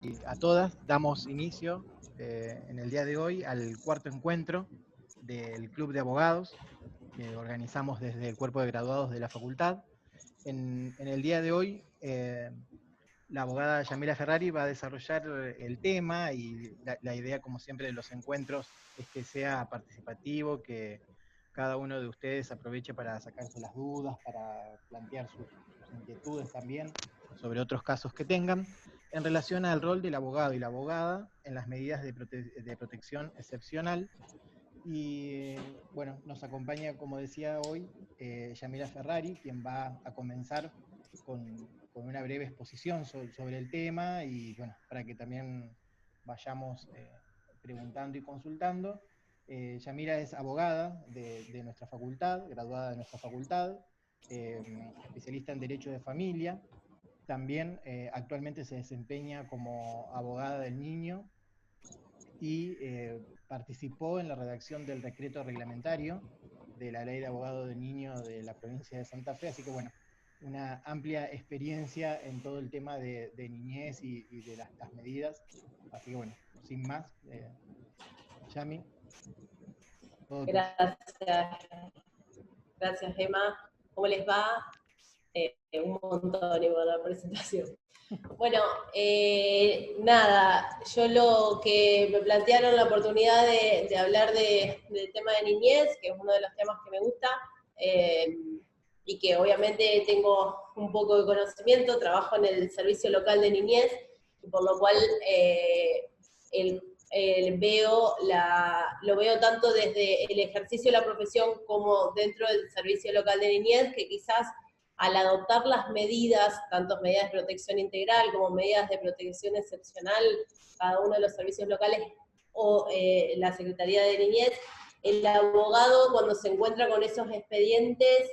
y a todas. Damos inicio en el día de hoy al cuarto encuentro del Club de Abogados que organizamos desde el Cuerpo de Graduados de la Facultad. En el día de hoy, la abogada Yamila Ferrari va a desarrollar el tema y la idea, como siempre, de los encuentros es que sea participativo, que cada uno de ustedes aproveche para sacarse las dudas, para plantear sus inquietudes también sobre otros casos que tengan, en relación al rol del abogado y la abogada en las medidas de protección excepcional. Y bueno, nos acompaña, como decía hoy, Yamila Ferrari, quien va a comenzar con una breve exposición sobre el tema y bueno, para que también vayamos preguntando y consultando. Yamila es abogada de nuestra facultad, graduada de nuestra facultad, especialista en Derecho de Familia. También actualmente se desempeña como abogada del niño y participó en la redacción del decreto reglamentario de la Ley de Abogado del Niño de la provincia de Santa Fe, así que bueno, una amplia experiencia en todo el tema de niñez y de las medidas, así que bueno, sin más, Yami, todo tuyo. Gracias, gracias Gemma. ¿Cómo les va? Un montón igual la presentación. Bueno, nada, yo lo que me plantearon la oportunidad de hablar del tema de niñez, que es uno de los temas que me gusta, y que obviamente tengo un poco de conocimiento, trabajo en el servicio local de niñez, y por lo cual lo veo tanto desde el ejercicio de la profesión como dentro del servicio local de niñez, que quizás al adoptar las medidas, tanto medidas de protección integral como medidas de protección excepcional, cada uno de los servicios locales o la Secretaría de Niñez, el abogado cuando se encuentra con esos expedientes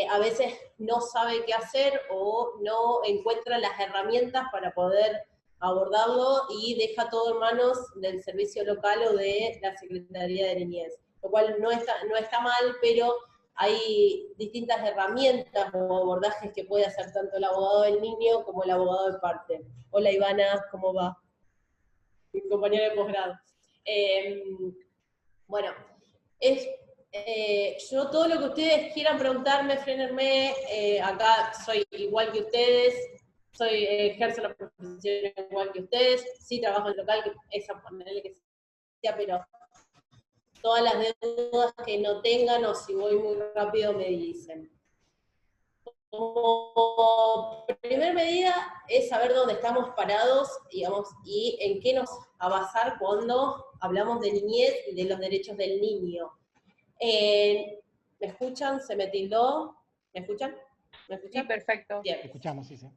a veces no sabe qué hacer o no encuentra las herramientas para poder abordarlo y deja todo en manos del servicio local o de la Secretaría de Niñez, lo cual no está mal, pero hay distintas herramientas o abordajes que puede hacer tanto el abogado del niño como el abogado de parte. Hola Ivana, ¿cómo va? Mi compañera de posgrado. Bueno, yo todo lo que ustedes quieran preguntarme, frénenme, acá soy igual que ustedes, ejerzo la profesión igual que ustedes, sí trabajo en local, que esa ponerle que sea, pero todas las deudas que no tengan o si voy muy rápido me dicen. Como primera medida es saber dónde estamos parados, digamos, y en qué nos va a basar cuando hablamos de niñez y de los derechos del niño. ¿Me escuchan? ¿Se me tildó? ¿Me escuchan? ¿Me escuchan? Sí, perfecto. Bien. Escuchamos, sí, sí.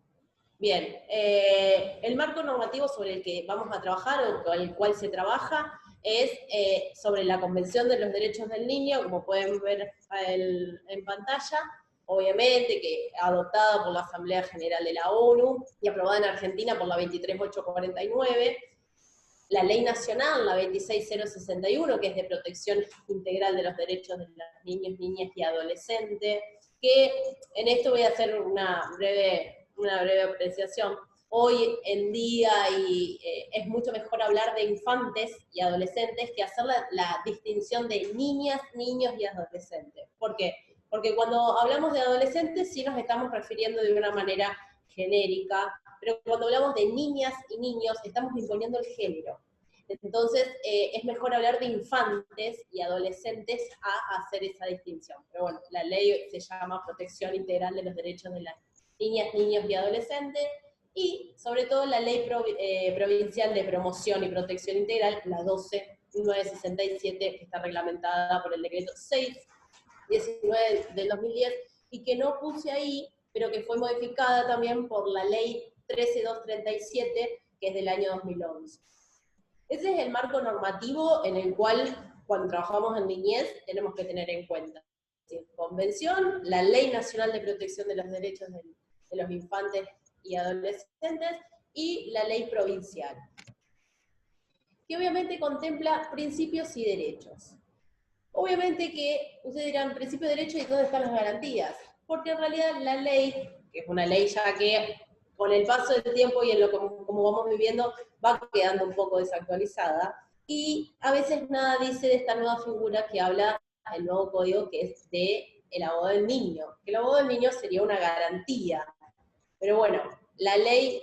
Bien. El marco normativo sobre el que vamos a trabajar o con el cual se trabaja es sobre la Convención de los Derechos del Niño, como pueden ver en pantalla, obviamente que adoptada por la Asamblea General de la ONU y aprobada en Argentina por la 23849, la Ley Nacional, la 26061, que es de protección integral de los derechos de los niños, niñas y adolescentes, que en esto voy a hacer una breve apreciación. Hoy en día es mucho mejor hablar de infantes y adolescentes que hacer la distinción de niñas, niños y adolescentes. ¿Por qué? Porque cuando hablamos de adolescentes sí nos estamos refiriendo de una manera genérica, pero cuando hablamos de niñas y niños estamos imponiendo el género. Entonces es mejor hablar de infantes y adolescentes a hacer esa distinción. Pero bueno, la ley se llama Protección Integral de los Derechos de las Niñas, Niños y Adolescentes, y sobre todo la Ley Provincial de Promoción y Protección Integral, la 12967, que está reglamentada por el decreto 619 del 2010, y que no puse ahí, pero que fue modificada también por la Ley 13237, que es del año 2011. Ese es el marco normativo en el cual, cuando trabajamos en niñez, tenemos que tener en cuenta. Convención, la Ley Nacional de Protección de los Derechos de los Infantes y Adolescentes, y la Ley Provincial, que obviamente contempla principios y derechos. Obviamente que ustedes dirán, principio de derecho, ¿y dónde están las garantías? Porque en realidad la ley, que es una ley ya que con el paso del tiempo y en lo como vamos viviendo, va quedando un poco desactualizada. Y a veces nada dice de esta nueva figura que habla el nuevo código, que es de el abogado del niño. Que el abogado del niño sería una garantía. Pero bueno, la ley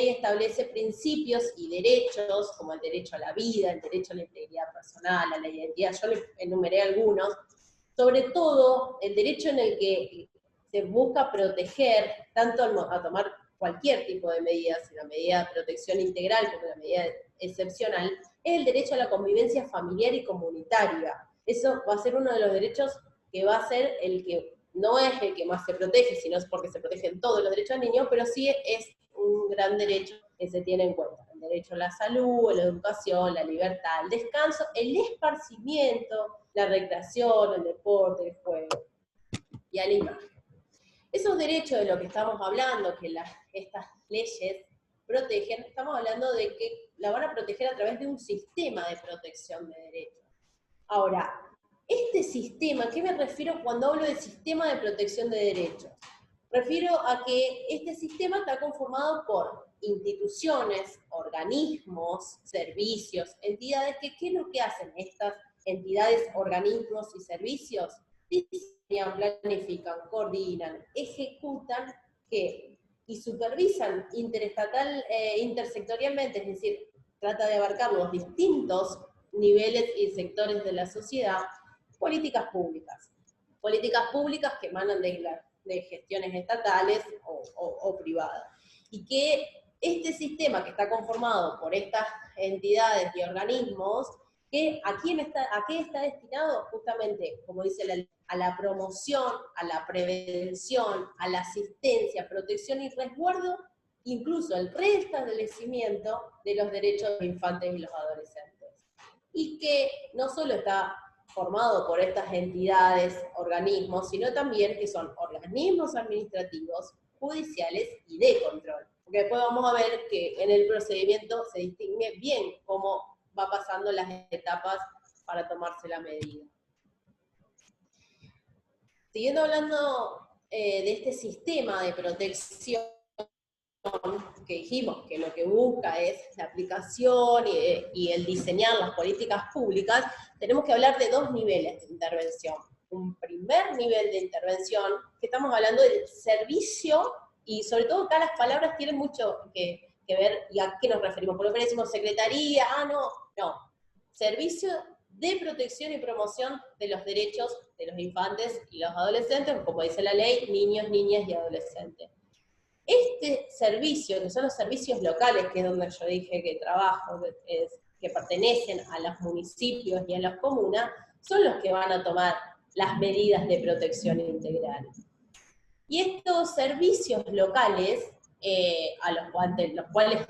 establece principios y derechos, como el derecho a la vida, el derecho a la integridad personal, a la identidad. Yo les enumeré algunos. Sobre todo, el derecho en el que se busca proteger, tanto a tomar cualquier tipo de medida, si una medida de protección integral como una medida excepcional, es el derecho a la convivencia familiar y comunitaria. Eso va a ser uno de los derechos que va a ser el que no es el que más se protege, sino es porque se protegen todos los derechos del niño, pero sí es un gran derecho que se tiene en cuenta. El derecho a la salud, a la educación, la libertad, el descanso, el esparcimiento, la recreación, el deporte, el juego y a la imagen. Esos derechos de los que estamos hablando, que estas leyes protegen, estamos hablando de que la van a proteger a través de un sistema de protección de derechos. Ahora, este sistema, ¿qué me refiero cuando hablo de sistema de protección de derechos? Refiero a que este sistema está conformado por instituciones, organismos, servicios, entidades, que ¿qué es lo que hacen estas entidades, organismos y servicios? Diseñan, planifican, coordinan, ejecutan, ¿qué? Y supervisan interestatal, intersectorialmente, es decir, trata de abarcar los distintos niveles y sectores de la sociedad, políticas públicas. Políticas públicas que emanan de gestiones estatales o privadas. Y que este sistema que está conformado por estas entidades y organismos, ¿a qué está destinado? Justamente, como dice la ley, a la promoción, a la prevención, a la asistencia, protección y resguardo, incluso el restablecimiento de los derechos de los infantes y los adolescentes. Y que no solo está formado por estas entidades, organismos, sino también que son organismos administrativos, judiciales y de control. Porque después vamos a ver que en el procedimiento se distingue bien cómo va pasando las etapas para tomarse la medida. Siguiendo hablando de este sistema de protección, que dijimos que lo que busca es la aplicación y el diseñar las políticas públicas, tenemos que hablar de dos niveles de intervención. Un primer nivel de intervención, que estamos hablando del servicio, y sobre todo acá las palabras tienen mucho que ver, y a qué nos referimos. Por lo menos decimos secretaría, no. Servicio de protección y promoción de los derechos de los infantes y los adolescentes, como dice la ley, niños, niñas y adolescentes. Este servicio, que son los servicios locales, que es donde yo dije que trabajo, que pertenecen a los municipios y a las comunas, son los que van a tomar las medidas de protección integral. Y estos servicios locales, a los cuales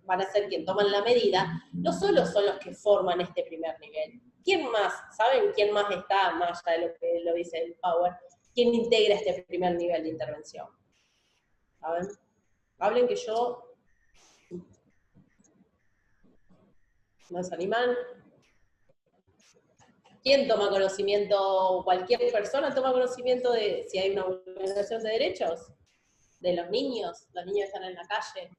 van a ser quien toman la medida, no solo son los que forman este primer nivel. ¿Quién más? ¿Saben quién más está, más allá de lo que lo dice el Power? ¿Quién integra este primer nivel de intervención? ¿Saben? Hablen que yo... ¿No se animan? ¿Quién toma conocimiento? ¿Cualquier persona toma conocimiento de si hay una vulneración de derechos? ¿De los niños? ¿Los niños están en la calle?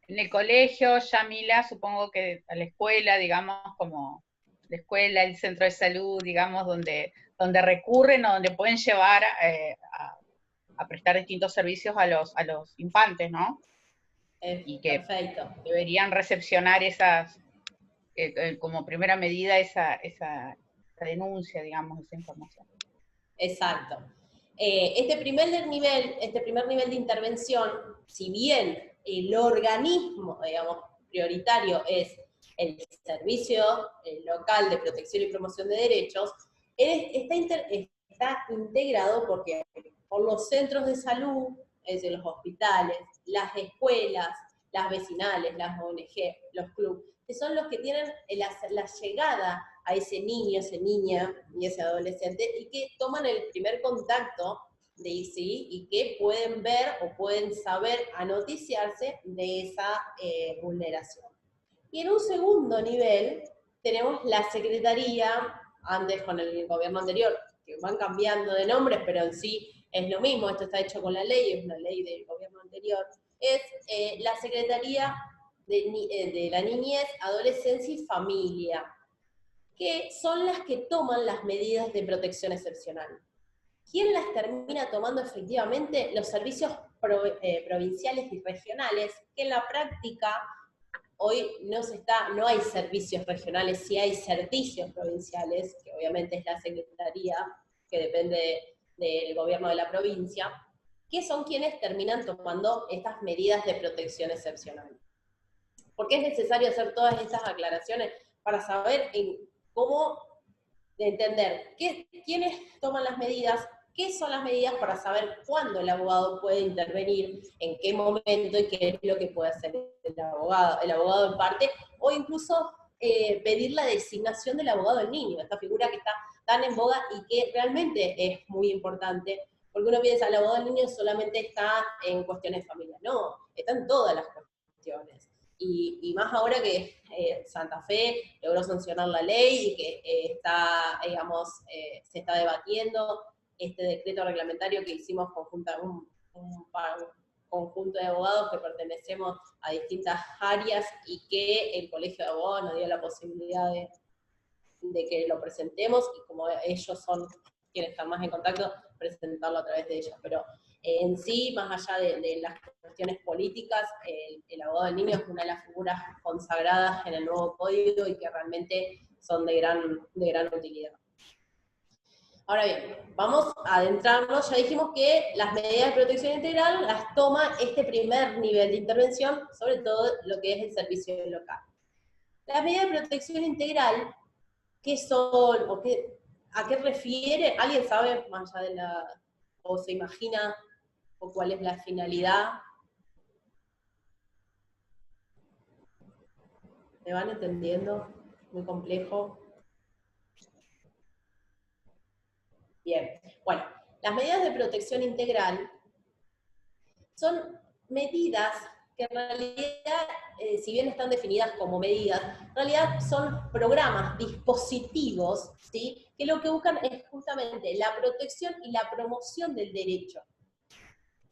En el colegio, Yamila, supongo que a la escuela, digamos, como la escuela, el centro de salud, digamos, donde recurren o donde pueden llevar a prestar distintos servicios a los infantes, ¿no? Y que perfecto. Deberían recepcionar esas, como primera medida, esa denuncia, digamos, esa información. Exacto. Este primer nivel de intervención, si bien el organismo, digamos, prioritario es el servicio local de protección y promoción de derechos, está integrado por los centros de salud, es decir, los hospitales, las escuelas, las vecinales, las ONG, los clubes, que son los que tienen la llegada a ese niño, esa niña y ese adolescente, y que toman el primer contacto de ICI y que pueden ver o pueden saber a noticiarse de esa vulneración. Y en un segundo nivel tenemos la Secretaría, antes con el gobierno anterior, que van cambiando de nombres, pero en sí es lo mismo, esto está hecho con la ley, es una ley del gobierno anterior, es la Secretaría de la Niñez, Adolescencia y Familia, que son las que toman las medidas de protección excepcional. ¿Quién las termina tomando efectivamente? Los servicios provinciales y regionales, que en la práctica hoy no hay servicios regionales, sí hay servicios provinciales, que obviamente es la Secretaría, que depende del gobierno de la provincia, que son quienes terminan tomando estas medidas de protección excepcional. ¿Por qué es necesario hacer todas estas aclaraciones? Para saber cómo entender quiénes toman las medidas, qué son las medidas, para saber cuándo el abogado puede intervenir, en qué momento y qué es lo que puede hacer el abogado en parte, o incluso pedir la designación del abogado del niño, esta figura que está tan en boga y que realmente es muy importante, porque uno piensa, el abogado del niño solamente está en cuestiones de familia. No, está en todas las cuestiones. Y más ahora que Santa Fe logró sancionar la ley y que está, digamos, se está debatiendo este decreto reglamentario que hicimos un conjunto de abogados que pertenecemos a distintas áreas y que el Colegio de Abogados nos dio la posibilidad de que lo presentemos, y como ellos son quienes están más en contacto, presentarlo a través de ellos. Pero en sí, más allá de las cuestiones políticas, el abogado del niño es una de las figuras consagradas en el nuevo código y que realmente son de gran utilidad. Ahora bien, vamos a adentrarnos. Ya dijimos que las medidas de protección integral las toma este primer nivel de intervención, sobre todo lo que es el servicio local. Las medidas de protección integral, ¿qué son? ¿A qué refiere? ¿Alguien sabe, más allá de o se imagina, o cuál es la finalidad? ¿Me van entendiendo? Muy complejo. Bien, bueno, las medidas de protección integral son medidas que en realidad, si bien están definidas como medidas, en realidad son programas, dispositivos, ¿sí?, que lo que buscan es justamente la protección y la promoción del derecho.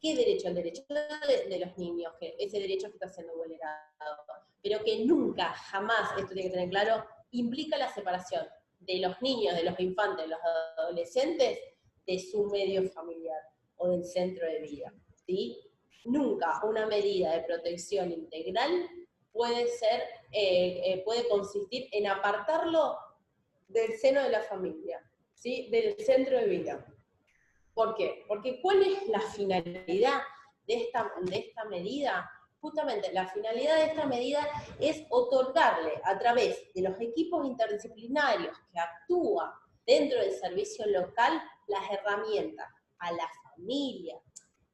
¿Qué derecho? El derecho de los niños, que ese derecho que está siendo vulnerado, pero que nunca, jamás, esto tiene que tener claro, implica la separación de los niños, de los infantes, de los adolescentes, de su medio familiar o del centro de vida, ¿sí? Nunca una medida de protección integral puede consistir en apartarlo del seno de la familia, ¿sí?, del centro de vida. ¿Por qué? Porque ¿cuál es la finalidad de esta medida? Justamente la finalidad de esta medida es otorgarle a través de los equipos interdisciplinarios que actúan dentro del servicio local las herramientas a la familia.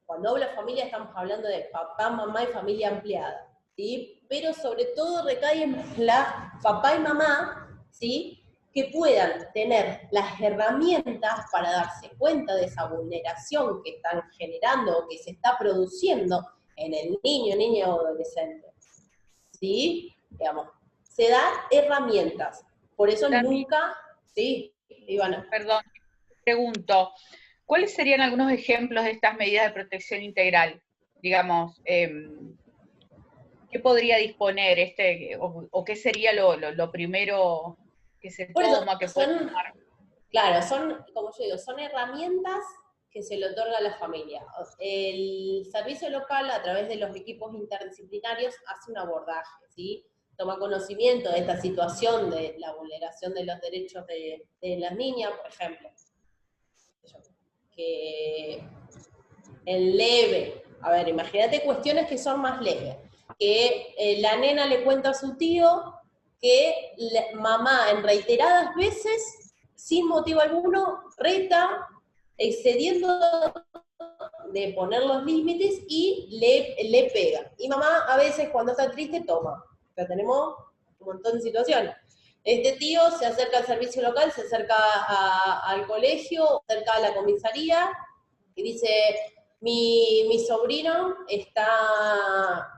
Cuando hablo de familia estamos hablando de papá, mamá y familia ampliada, ¿sí? Pero sobre todo recae en la papá y mamá, ¿sí?, que puedan tener las herramientas para darse cuenta de esa vulneración que están generando o que se está produciendo en el niño, niña o adolescente. ¿Sí? Digamos, se dan herramientas. Por eso nunca... Sí, Ivana. Perdón, pregunto, ¿cuáles serían algunos ejemplos de estas medidas de protección integral? Digamos, ¿qué podría disponer o qué sería lo primero que se toma, que puede tomar? Claro, como yo digo, son herramientas que se le otorga a la familia. El servicio local, a través de los equipos interdisciplinarios, hace un abordaje, ¿sí? Toma conocimiento de esta situación de la vulneración de los derechos de las niñas, por ejemplo. Que en leve, a ver, imagínate cuestiones que son más leves. Que la nena le cuenta a su tío que la mamá en reiteradas veces, sin motivo alguno, reta, excediendo de poner los límites y le pega. Y mamá a veces cuando está triste toma. Pero tenemos un montón de situaciones. Este tío se acerca al servicio local, se acerca al colegio, se acerca a la comisaría y dice: mi sobrino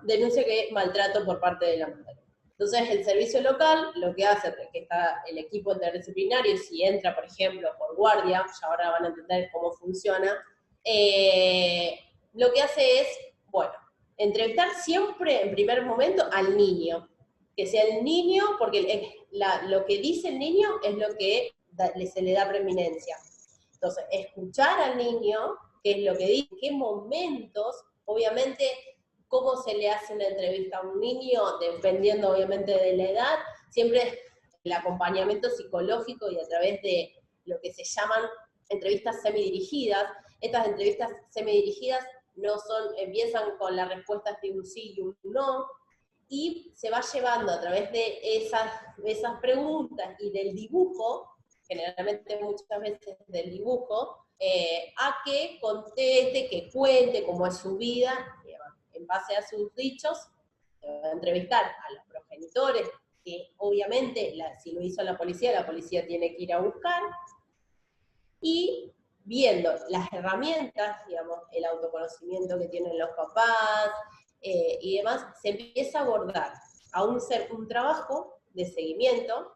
denuncia que es maltrato por parte de la madre. Entonces el servicio local lo que hace, que está el equipo interdisciplinario, si entra, por ejemplo, por guardia, ya ahora van a entender cómo funciona, lo que hace es, bueno, entrevistar siempre en primer momento al niño, que sea el niño, porque lo que dice el niño es lo que se le da preeminencia. Entonces, escuchar al niño, qué es lo que dice, qué momentos, obviamente, cómo se le hace una entrevista a un niño, dependiendo obviamente de la edad, siempre el acompañamiento psicológico y a través de lo que se llaman entrevistas semidirigidas. Estas entrevistas semidirigidas empiezan con las respuestas de un sí y un no, y se va llevando a través de esas preguntas y del dibujo, generalmente muchas veces del dibujo, a que conteste, que cuente cómo es su vida, en base a sus dichos, se va a entrevistar a los progenitores, que obviamente si lo hizo la policía tiene que ir a buscar, y viendo las herramientas, digamos, el autoconocimiento que tienen los papás, y demás, se empieza a abordar a un trabajo de seguimiento,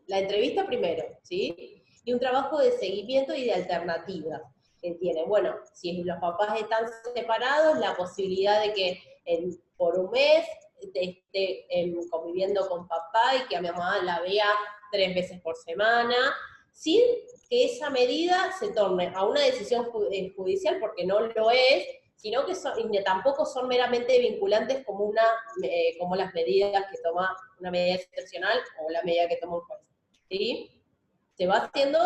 la entrevista primero, ¿sí? Y un trabajo de seguimiento y de alternativas, que tiene, bueno, si los papás están separados, la posibilidad de que por un mes esté conviviendo con papá y que a mi mamá la vea 3 veces por semana, sin que esa medida se torne a una decisión judicial, porque no lo es, sino que tampoco son meramente vinculantes como las medidas que toma una medida excepcional o la medida que toma un juez, ¿sí? Se va haciendo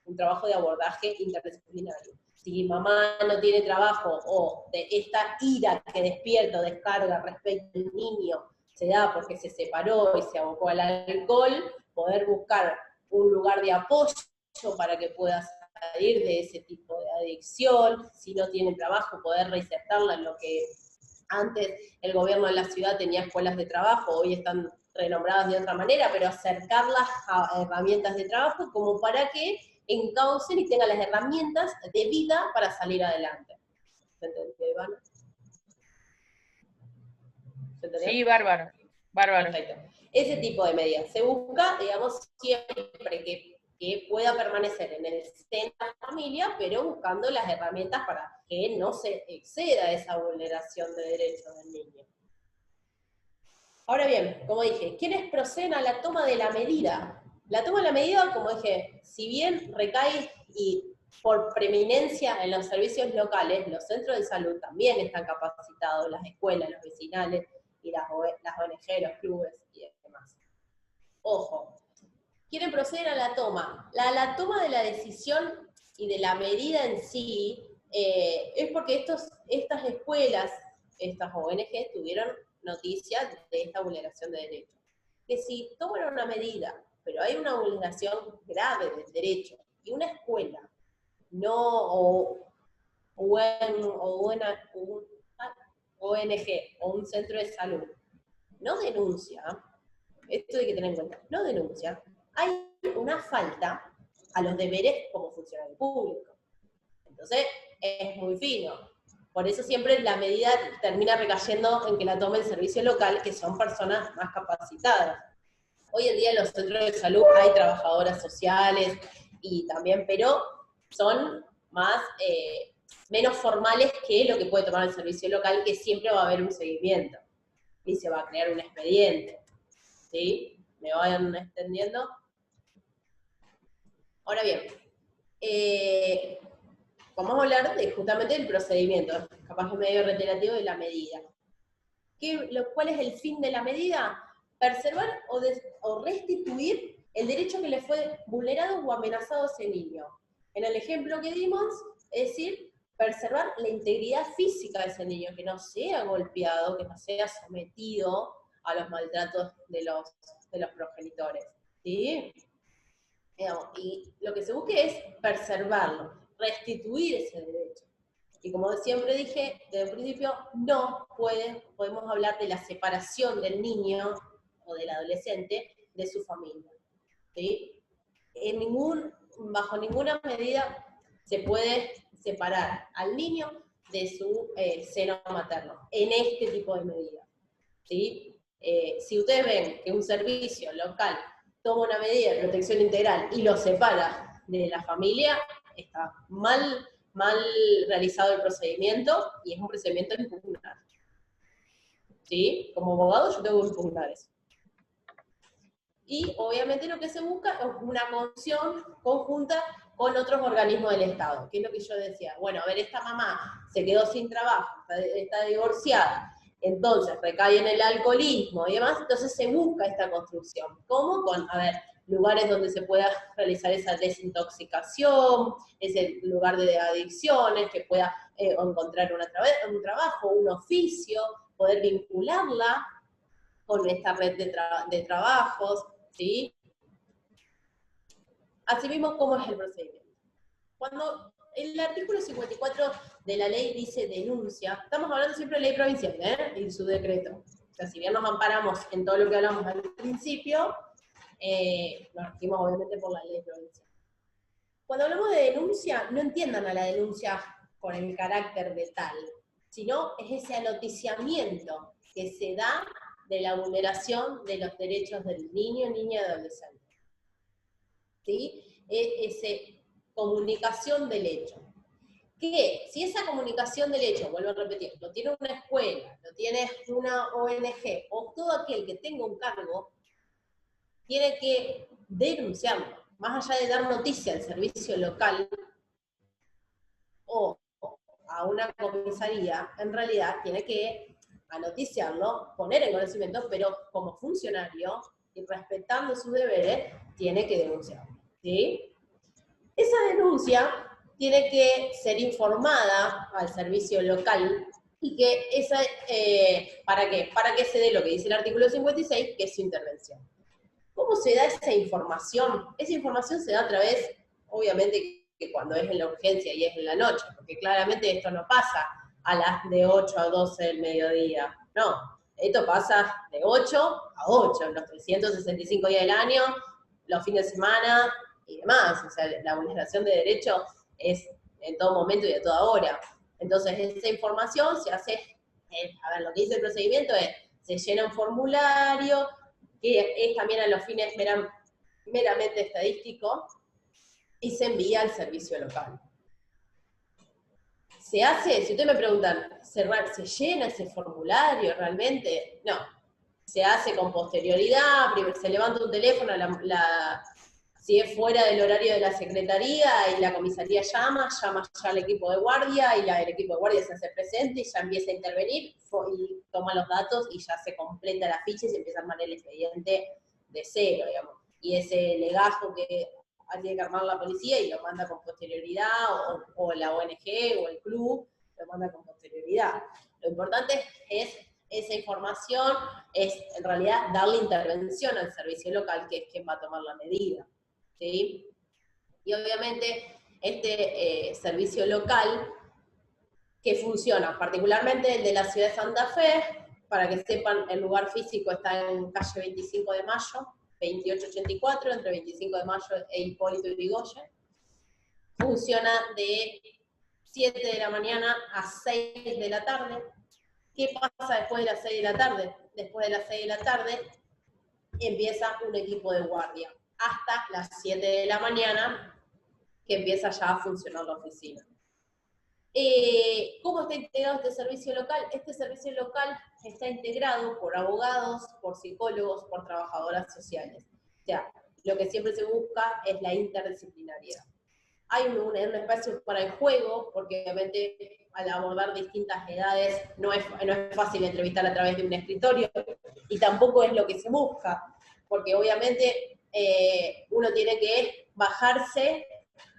un trabajo de abordaje interdisciplinario. Si mamá no tiene trabajo o de esta ira que despierta o descarga respecto al niño se da porque se separó y se abocó al alcohol, poder buscar un lugar de apoyo para que pueda salir de ese tipo de adicción. Si no tiene trabajo, poder reinsertarla en lo que antes el gobierno de la ciudad tenía escuelas de trabajo, hoy están renombradas de otra manera, pero acercarlas a herramientas de trabajo como para que encaucen y tengan las herramientas de vida para salir adelante. ¿Se entendió, Iván? ¿Se entendió? Sí, bárbaro, bárbaro. Perfecto. Ese tipo de medidas. Se busca, digamos, siempre que pueda permanecer en el seno de la familia, pero buscando las herramientas para que no se exceda esa vulneración de derechos del niño. Ahora bien, como dije, ¿quiénes proceden a la toma de la medida? La toma de la medida, como dije, si bien recae y por preeminencia en los servicios locales, los centros de salud también están capacitados, las escuelas, los vecinales y las ONG, los clubes y demás. Ojo, quieren proceder a la toma. La toma de la decisión y de la medida en sí es porque estas escuelas, estas ONG, tuvieron noticias de esta vulneración de derechos. Que si toman una medida, pero hay una vulneración grave del derecho, y una escuela o una ONG o un centro de salud no denuncia, esto hay que tener en cuenta, no denuncia, hay una falta a los deberes como funcionario público. Entonces, es muy fino. Por eso siempre la medida termina recayendo en que la tome el servicio local, que son personas más capacitadas. Hoy en día en los centros de salud hay trabajadoras sociales y también, pero son menos formales que lo que puede tomar el servicio local, que siempre va a haber un seguimiento y se va a crear un expediente. ¿Sí? ¿Me vayan entendiendo? Ahora bien, vamos a hablar justamente del procedimiento, capaz que medio reiterativo de la medida. ¿Cuál es el fin de la medida? Preservar o restituir el derecho que le fue vulnerado o amenazado a ese niño. En el ejemplo que dimos, es decir, preservar la integridad física de ese niño, que no sea golpeado, que no sea sometido a los maltratos de los progenitores. ¿Sí? Y lo que se busque es preservarlo, restituir ese derecho. Y como siempre dije desde el principio, no podemos hablar de la separación del niño o del adolescente de su familia. ¿Sí? Bajo ninguna medida se puede separar al niño de su seno materno, en este tipo de medidas. ¿Sí? Si ustedes ven que un servicio local toma una medida de protección integral y lo separa de la familia, está mal mal realizado el procedimiento y es un procedimiento impugnar. ¿Sí? Como abogado yo tengo que impugnar eso. Y obviamente lo que se busca es una conjunción conjunta con otros organismos del Estado, que es lo que yo decía. Bueno, a ver, esta mamá se quedó sin trabajo, está divorciada, entonces recae en el alcoholismo y demás, entonces se busca esta construcción. ¿Cómo? Con, a ver, lugares donde se pueda realizar esa desintoxicación, ese lugar de adicciones, que pueda encontrar un trabajo, un oficio, poder vincularla con esta red de trabajos, ¿sí? Asimismo, ¿cómo es el procedimiento? Cuando el artículo 54 de la ley dice denuncia, estamos hablando siempre de ley provincial, y su decreto. O sea, si bien nos amparamos en todo lo que hablamos al principio, nos regimos obviamente por la ley provincial. Cuando hablamos de denuncia, no entiendan a la denuncia con el carácter de tal, sino es ese anoticiamiento que se da de la vulneración de los derechos del niño, niña y adolescente. ¿Sí? Esa comunicación del hecho. Que si esa comunicación del hecho, vuelvo a repetir, lo tiene una escuela, lo tiene una ONG, o todo aquel que tenga un cargo, tiene que denunciarlo. Más allá de dar noticia al servicio local o a una comisaría, en realidad tiene que noticiarlo, poner en conocimiento, pero como funcionario y respetando sus deberes, tiene que denunciarlo. ¿Sí? Esa denuncia tiene que ser informada al servicio local y que esa, ¿para qué? Para que se dé lo que dice el artículo 56, que es su intervención. ¿Cómo se da esa información? Esa información se da a través, obviamente, que cuando es en la urgencia y es en la noche, porque claramente esto no pasa a las de 8 a 12 del mediodía, no, esto pasa de 8 a 8, los 365 días del año, los fines de semana y demás, o sea, la vulneración de derechos es en todo momento y a toda hora. Entonces, esa información se hace, a ver, lo que dice el procedimiento es, se llena un formulario, que es también a los fines meramente estadísticos, y se envía al servicio local. ¿Se hace? Si ustedes me preguntan, ¿se llena ese formulario realmente? No. Se hace con posterioridad, se levanta un teléfono, si es fuera del horario de la secretaría y la comisaría llama ya al equipo de guardia y el equipo de guardia se hace presente y ya empieza a intervenir y toma los datos y ya se completa la ficha y se empieza a armar el expediente de cero, digamos. Y ese legajo que tiene que armar la policía y lo manda con posterioridad, o la ONG o el club lo manda con posterioridad. Lo importante es esa información, es en realidad darle intervención al servicio local, que es quien va a tomar la medida. ¿Sí? Y obviamente este servicio local que funciona, particularmente el de la ciudad de Santa Fe, para que sepan, el lugar físico está en calle 25 de Mayo, 2884, entre 25 de Mayo e Hipólito Yrigoyen. Funciona de 7 de la mañana a 6 de la tarde. ¿Qué pasa después de las 6 de la tarde? Después de las 6 de la tarde empieza un equipo de guardia, hasta las 7 de la mañana, que empieza ya a funcionar la oficina. ¿Cómo está integrado este servicio local? Este servicio local está integrado por abogados, por psicólogos, por trabajadoras sociales. O sea, lo que siempre se busca es la interdisciplinariedad. Hay un espacio para el juego, porque obviamente al abordar distintas edades no es fácil entrevistar a través de un escritorio, y tampoco es lo que se busca, porque obviamente uno tiene que bajarse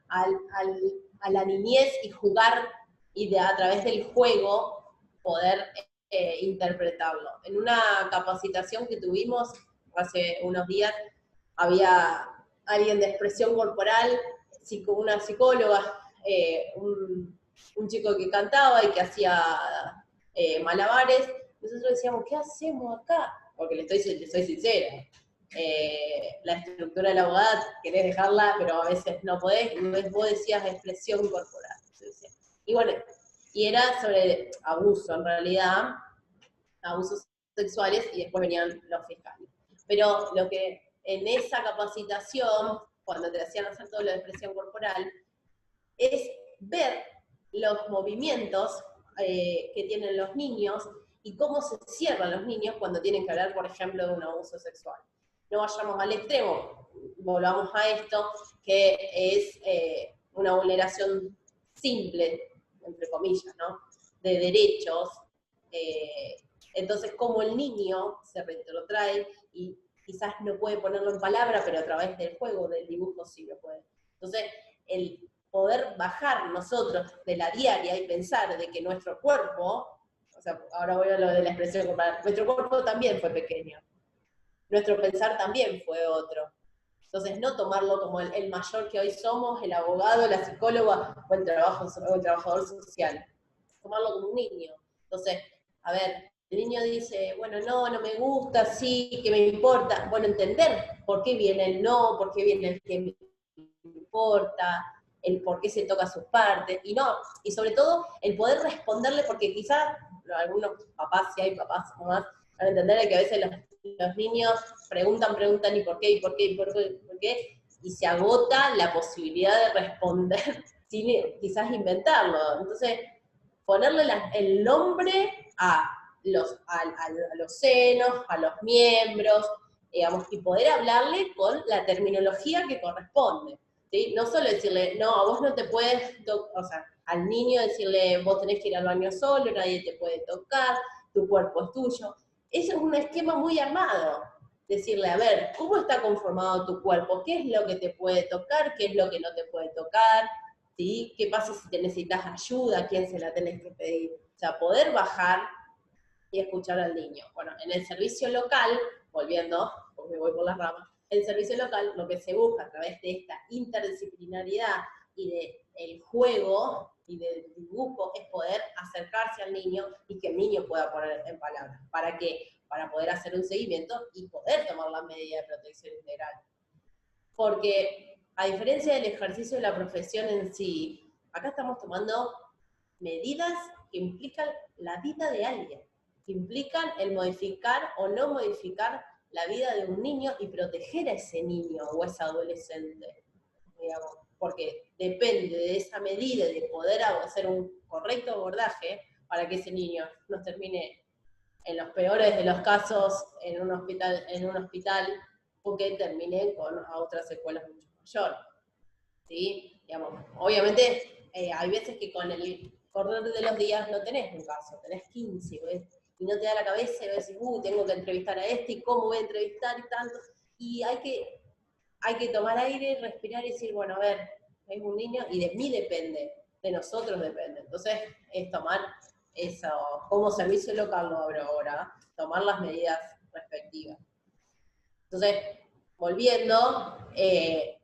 a la niñez y jugar, y a través del juego poder interpretarlo. En una capacitación que tuvimos hace unos días, había alguien de expresión corporal, una psicóloga, un chico que cantaba y que hacía malabares. Nosotros decíamos, ¿qué hacemos acá? Porque le soy sincera. La estructura de la abogada querés dejarla, pero a veces no podés, y vos decías expresión corporal. Y bueno, y era sobre abuso, en realidad, abusos sexuales, y después venían los fiscales. Pero lo que en esa capacitación, cuando te hacían hacer todo lo de expresión corporal, es ver los movimientos que tienen los niños y cómo se cierran los niños cuando tienen que hablar, por ejemplo, de un abuso sexual. No vayamos al extremo, volvamos a esto, que es una vulneración simple, entre comillas, ¿no?, de derechos. Entonces, como el niño se retrotrae y quizás no puede ponerlo en palabra, pero a través del juego, del dibujo, sí lo puede. Entonces, el poder bajar nosotros de la diaria y pensar de que nuestro cuerpo, o sea, ahora voy a lo de la expresión corporal, nuestro cuerpo también fue pequeño, nuestro pensar también fue otro. Entonces, no tomarlo como el mayor que hoy somos, el abogado, la psicóloga o el trabajador social. Tomarlo como un niño. Entonces, a ver, el niño dice, bueno, no me gusta, sí, que me importa. Bueno, entender por qué viene el no, por qué viene el que me importa, el por qué se toca sus partes, y sobre todo el poder responderle, porque quizás algunos papás, si hay papás o más, van a entender que a veces los niños preguntan y por qué, y se agota la posibilidad de responder sin quizás inventarlo. Entonces, ponerle el nombre a los senos, a los miembros, digamos, y poder hablarle con la terminología que corresponde. ¿Sí? No solo decirle, no, a vos no te puedes, o sea, al niño decirle, vos tenés que ir al baño solo, nadie te puede tocar, tu cuerpo es tuyo. Eso es un esquema muy armado. Decirle, a ver, ¿cómo está conformado tu cuerpo? ¿Qué es lo que te puede tocar? ¿Qué es lo que no te puede tocar? ¿Sí? ¿Qué pasa si te necesitas ayuda? ¿A quién se la tenés que pedir? O sea, poder bajar y escuchar al niño. Bueno, en el servicio local, volviendo, porque voy por las ramas, el servicio local lo que se busca a través de esta interdisciplinariedad y del juego y del dibujo es poder acercarse al niño y que el niño pueda poner en palabras. ¿Para qué? Para poder hacer un seguimiento y poder tomar la medida de protección integral. Porque a diferencia del ejercicio de la profesión en sí, acá estamos tomando medidas que implican la vida de alguien, que implican el modificar o no modificar la vida de un niño y proteger a ese niño o ese adolescente, digamos, porque depende de esa medida de poder hacer un correcto abordaje para que ese niño no termine, en los peores de los casos, en un hospital o que termine con otras secuelas mucho mayores. ¿Sí? Digamos, obviamente hay veces que con el correr de los días no tenés un caso, tenés 15, ¿ves? Y no te da la cabeza y decís, tengo que entrevistar a este, y cómo voy a entrevistar y tanto. Y hay que tomar aire, respirar y decir, bueno, a ver, es un niño y de mí depende, de nosotros depende. Entonces, es tomar eso, como servicio local lo abro ahora, tomar las medidas respectivas. Entonces, volviendo, el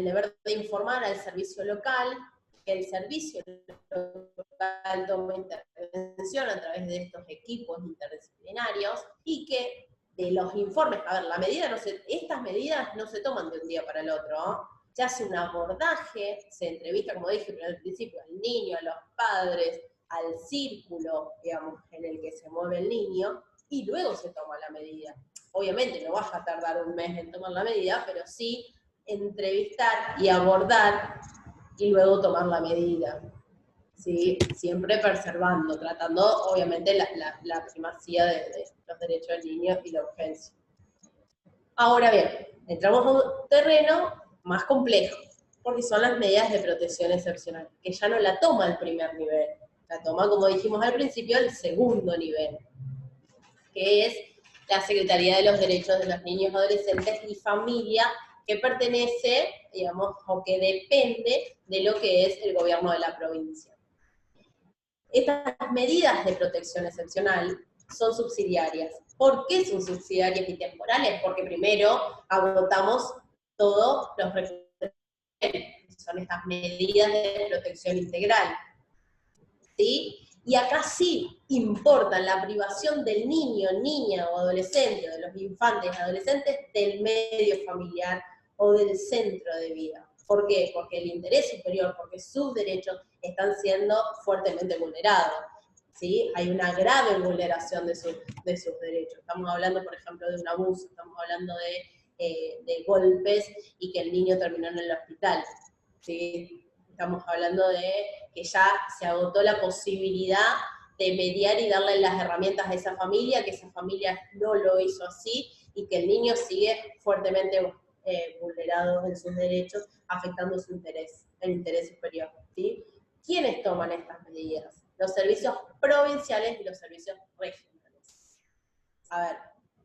deber de informar al servicio local, que el servicio local toma intervención a través de estos equipos interdisciplinarios y que de los informes, a ver, estas medidas no se toman de un día para el otro, ¿no? Se hace un abordaje, se entrevista, como dije al principio, al niño, a los padres, al círculo, digamos, en el que se mueve el niño, y luego se toma la medida. Obviamente no vas a tardar un mes en tomar la medida, pero sí entrevistar y abordar y luego tomar la medida. ¿Sí? Siempre preservando, tratando obviamente la primacía de los derechos del niño y la urgencia. Ahora bien, entramos a un terreno más complejo, porque son las medidas de protección excepcional, que ya no la toma el primer nivel, la toma, como dijimos al principio, el segundo nivel, que es la Secretaría de los Derechos de los Niños, Adolescentes y Familia, que pertenece, digamos, o que depende de lo que es el gobierno de la provincia. Estas medidas de protección excepcional son subsidiarias. ¿Por qué son subsidiarias y temporales? Porque primero agotamos todos los recursos. Son estas medidas de protección integral. ¿Sí? Y acá sí importan la privación del niño, niña o adolescente, de los infantes y adolescentes, del medio familiar o del centro de vida. ¿Por qué? Porque el interés superior, porque sus derechos están siendo fuertemente vulnerados. ¿Sí? Hay una grave vulneración de sus derechos. Estamos hablando, por ejemplo, de un abuso, estamos hablando de golpes y que el niño terminó en el hospital. ¿Sí? Estamos hablando de que ya se agotó la posibilidad de mediar y darle las herramientas a esa familia, que esa familia no lo hizo así, y que el niño sigue fuertemente vulnerado en sus derechos, afectando su interés, el interés superior, ¿sí? ¿Quiénes toman estas medidas? Los servicios provinciales y los servicios regionales. A ver,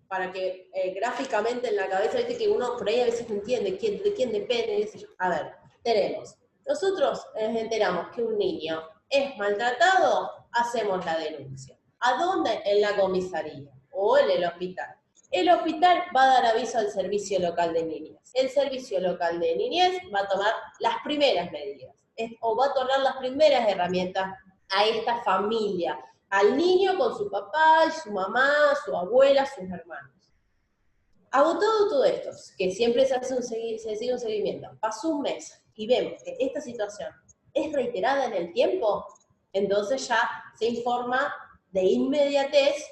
para que gráficamente en la cabeza, viste que uno por ahí a veces no entiende de quién depende. A ver, nosotros nos enteramos que un niño es maltratado, hacemos la denuncia. ¿A dónde? En la comisaría o en el hospital. El hospital va a dar aviso al servicio local de niñez. El servicio local de niñez va a tomar las primeras medidas, o va a otorgar las primeras herramientas a esta familia, al niño con su papá, su mamá, su abuela, sus hermanos. Agotado todo esto, que siempre se sigue un seguimiento, pasó un mes y vemos que esta situación es reiterada en el tiempo, entonces ya se informa de inmediatez,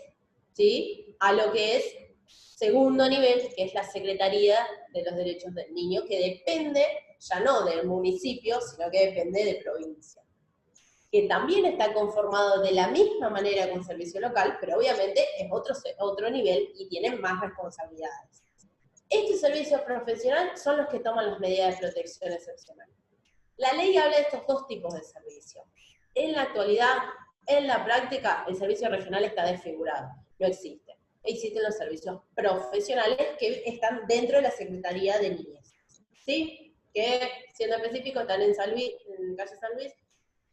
¿sí?, a lo que es segundo nivel, que es la Secretaría de los Derechos del Niño, que depende ya no del municipio, sino que depende de provincia, que también está conformado de la misma manera que un servicio local, pero obviamente es otro nivel y tienen más responsabilidades. Estos servicios profesionales son los que toman las medidas de protección excepcional. La ley habla de estos dos tipos de servicios. En la actualidad, en la práctica, el servicio regional está desfigurado, no existe. Existen los servicios profesionales que están dentro de la Secretaría de Niñez, ¿sí? Que, siendo específico, están en calle San Luis,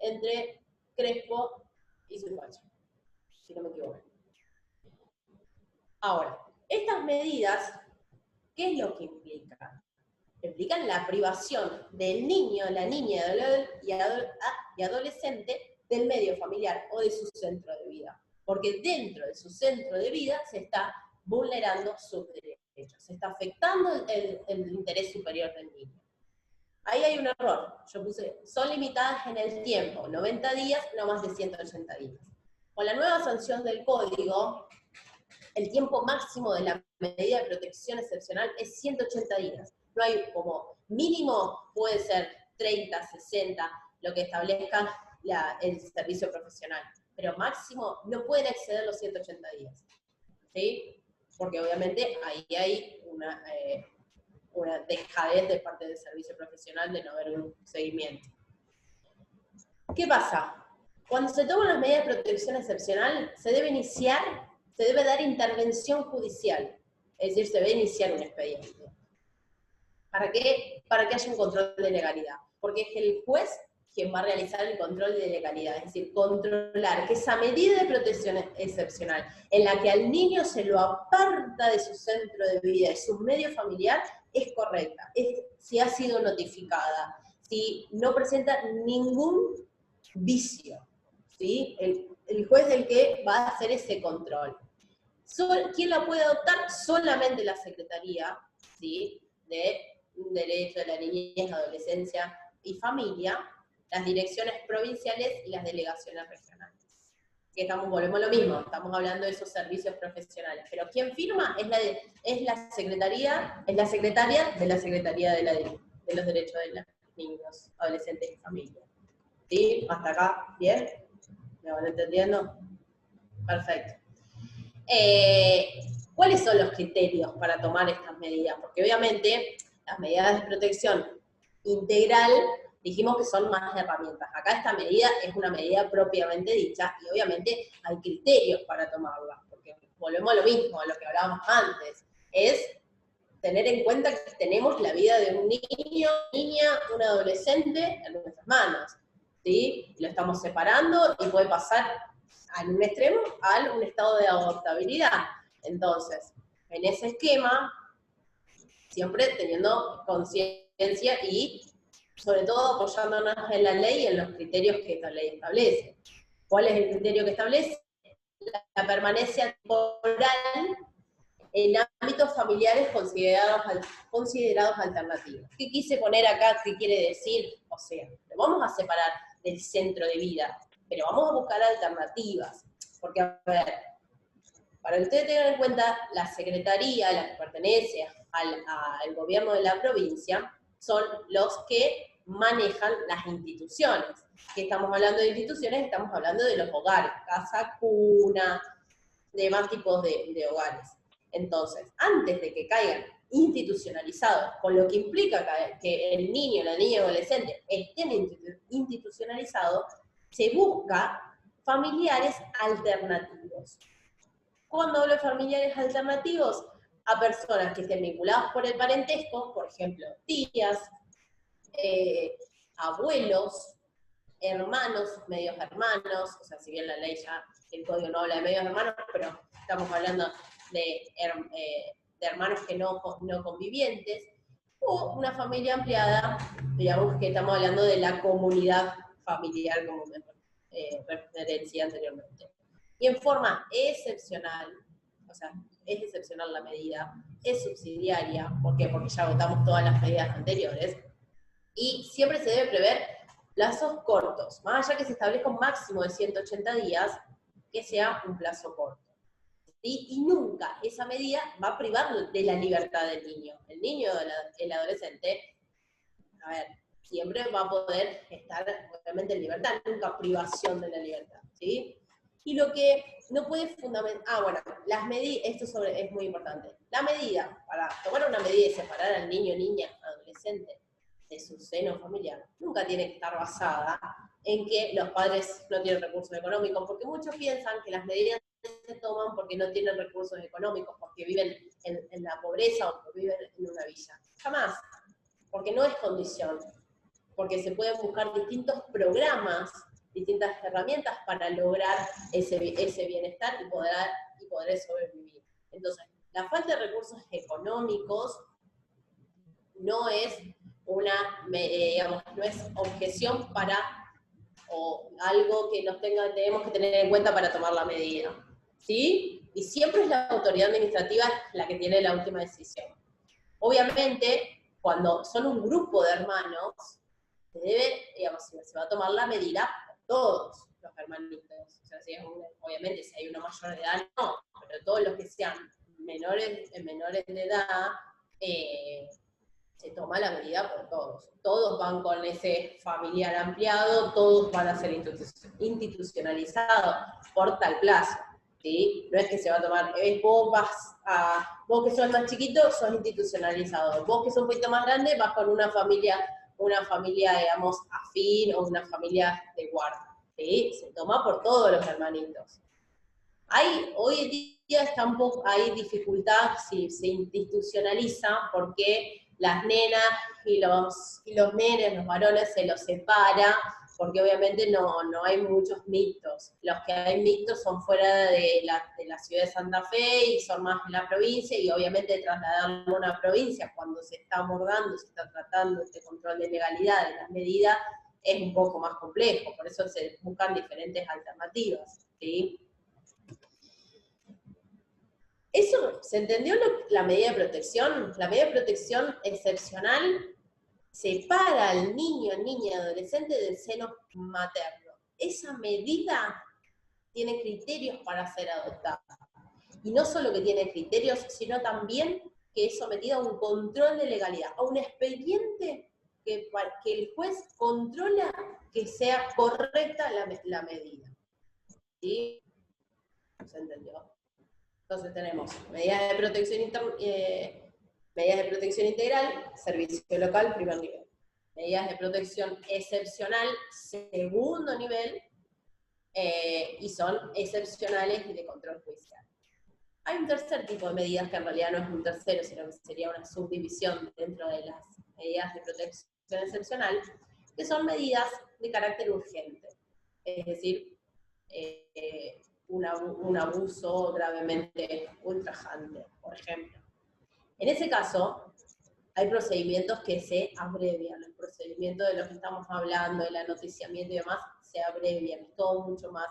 entre Crespo y Suipacha, si no me equivoco. Ahora, estas medidas, ¿qué es lo que implican? Implican la privación del niño, la niña y adolescente del medio familiar o de su centro de vida. Porque dentro de su centro de vida se está vulnerando sus derechos, se está afectando el interés superior del niño. Ahí hay un error. Yo puse, son limitadas en el tiempo, 90 días, no más de 180 días. Con la nueva sanción del código, el tiempo máximo de la medida de protección excepcional es 180 días. No hay como mínimo, puede ser 30, 60, lo que establezca el servicio profesional. Pero máximo no pueden exceder los 180 días. ¿Sí? Porque obviamente ahí hay una dejadez de parte del servicio profesional de no haber un seguimiento. ¿Qué pasa? Cuando se toman las medidas de protección excepcional, se debe dar intervención judicial, es decir, se debe iniciar un expediente. ¿Para qué? Para que haya un control de legalidad, porque es el juez quien va a realizar el control de legalidad, es decir, controlar que esa medida de protección excepcional, en la que al niño se lo aparta de su centro de vida, de su medio familiar, es correcta, si ha sido notificada, si no presenta ningún vicio, ¿sí? El juez es el que va a hacer ese control. ¿Quién la puede adoptar? Solamente la Secretaría, ¿sí?, de Derecho de la Niñez, Adolescencia y Familia, las direcciones provinciales y las delegaciones regionales. Que volvemos a lo mismo, estamos hablando de esos servicios profesionales. Pero ¿quién firma? Es la secretaria de la Secretaría de los Derechos de los Niños, Adolescentes y Familia. ¿Sí? ¿Hasta acá? ¿Bien? ¿Me van entendiendo? Perfecto. ¿Cuáles son los criterios para tomar estas medidas? Porque obviamente las medidas de protección integral dijimos que son más herramientas. Acá esta medida es una medida propiamente dicha y obviamente hay criterios para tomarla, porque volvemos a lo mismo, a lo que hablábamos antes, es tener en cuenta que tenemos la vida de un niño, niña, un adolescente en nuestras manos, ¿sí? Lo estamos separando y puede pasar en un extremo a un estado de adoptabilidad. Entonces, en ese esquema, siempre teniendo conciencia y sobre todo apoyándonos en la ley y en los criterios que esta ley establece. ¿Cuál es el criterio que establece? La permanencia temporal en ámbitos familiares considerados alternativos. ¿Qué quise poner acá? ¿Qué quiere decir? O sea, lo vamos a separar del centro de vida, pero vamos a buscar alternativas. Porque, a ver, para que ustedes tengan en cuenta, la secretaría a la que pertenece al gobierno de la provincia son los que manejan las instituciones. Que estamos hablando de instituciones, estamos hablando de los hogares, casa, cuna, demás tipos de hogares. Entonces, antes de que caigan institucionalizados, con lo que implica que el niño, la niña o adolescente estén institucionalizados, se busca familiares alternativos. Cuando hablo de familiares alternativos, a personas que estén vinculadas por el parentesco, por ejemplo, tías, abuelos, hermanos, medios hermanos, o sea, si bien la ley ya, el código no habla de medios hermanos, pero estamos hablando de hermanos que no convivientes, o una familia ampliada, digamos que estamos hablando de la comunidad familiar, como me referencié anteriormente. Y en forma excepcional, o sea, es excepcional la medida, es subsidiaria, ¿por qué? Porque ya votamos todas las medidas anteriores, y siempre se debe prever plazos cortos, más allá que se establezca un máximo de 180 días, que sea un plazo corto. ¿Sí? Y nunca esa medida va a privar de la libertad del niño. El niño o el adolescente, a ver, siempre va a poder estar obviamente en libertad, nunca privación de la libertad, ¿sí? Y lo que no puede fundamentar, bueno, las medidas, esto es muy importante. La medida, para tomar una medida y separar al niño, niña, adolescente de su seno familiar, nunca tiene que estar basada en que los padres no tienen recursos económicos, porque muchos piensan que las medidas se toman porque no tienen recursos económicos, porque viven en la pobreza o porque viven en una villa. Jamás, porque no es condición, porque se pueden buscar distintos programas, distintas herramientas para lograr ese bienestar y poder sobrevivir. Entonces, la falta de recursos económicos no es no es objeción para, o algo que tenemos que tener en cuenta para tomar la medida, ¿sí? Y siempre es la autoridad administrativa la que tiene la última decisión. Obviamente, cuando son un grupo de hermanos, se debe, se va a tomar la medida por todos los hermanitos. O sea, obviamente, si hay una mayor de edad, no, pero todos los que sean menores de edad, se toma la medida por todos. Todos van con ese familiar ampliado, todos van a ser institucionalizados por tal plazo, ¿sí? No es que se va a tomar, vos que sos más chiquito, sos institucionalizado. Vos que sos un poquito más grande, vas con una familia, digamos, afín o una familia de guarda, ¿sí? Se toma por todos los hermanitos. Hoy en día hay dificultad si se institucionaliza, porque las nenas y los nenes, los varones, se los separa, porque obviamente no hay muchos mixtos. Los que hay mixtos son fuera de la ciudad de Santa Fe y son más en la provincia, y obviamente trasladarlo a una provincia cuando se está abordando, se está tratando este control de legalidad de las medidas, es un poco más complejo, por eso se buscan diferentes alternativas, ¿sí? ¿Eso se entendió la medida de protección? La medida de protección excepcional separa al niño, niña, adolescente del seno materno. Esa medida tiene criterios para ser adoptada. Y no solo que tiene criterios, sino también que es sometida a un control de legalidad, a un expediente que el juez controla que sea correcta la medida. ¿Sí? ¿Se entendió? Entonces tenemos medidas de protección integral, servicio local, primer nivel. Medidas de protección excepcional, segundo nivel, y son excepcionales y de control judicial. Hay un tercer tipo de medidas que en realidad no es un tercero, sino que sería una subdivisión dentro de las medidas de protección excepcional, que son medidas de carácter urgente. Es decir, un abuso gravemente ultrajante, por ejemplo. En ese caso, hay procedimientos que se abrevian. El procedimiento de lo que estamos hablando, el anoticiamiento y demás, se abrevian. Es todo mucho más